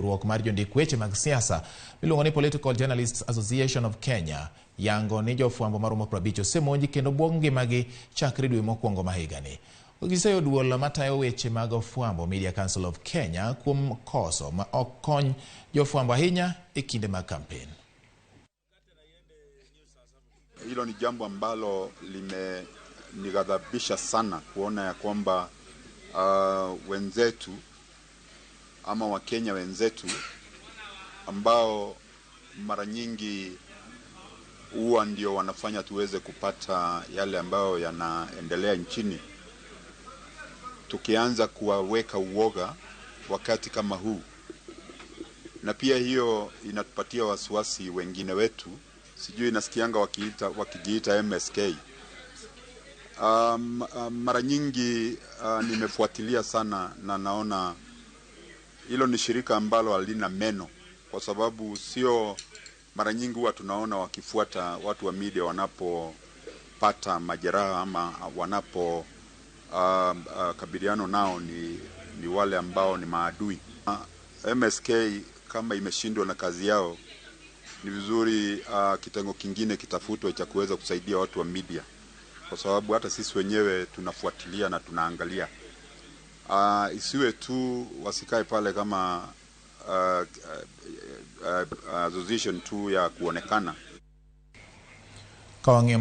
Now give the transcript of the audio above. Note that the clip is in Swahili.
Ruok mar jondik weche mag siasa miluongo ni Political Journalists Association of Kenya yango ni jofuambo maromo 50 osemonji kendo buog ngimagi chakre dwe mokwongo ma higani. Ogiseyo duol matayo weche mag ofuambo Media Council of Kenya kuom koso ma ok kony jofuambo ahinya e kinde mag kampen. Hilo ni jambo ambalo limenighadhabisha sana kuona ya kwamba wenzetu ama Wakenya wenzetu ambao mara nyingi huwa ndio wanafanya tuweze kupata yale ambayo yanaendelea nchini, tukianza kuwaweka uoga wakati kama huu. Na pia hiyo inatupatia wasiwasi wengine wetu, sijui nasikianga wakijiita MSK. Mara nyingi nimefuatilia sana na naona hilo ni shirika ambalo halina meno, kwa sababu sio mara nyingi huwa tunaona wakifuata watu wa media wanapopata majeraha ama wanapo kabiliano nao ni wale ambao ni maadui. MSK kama imeshindwa na kazi yao, ni vizuri kitengo kingine kitafutwe cha kuweza kusaidia watu wa media, kwa sababu hata sisi wenyewe tunafuatilia na tunaangalia. Isiwe tu wasikae pale kama association tu ya kuonekana.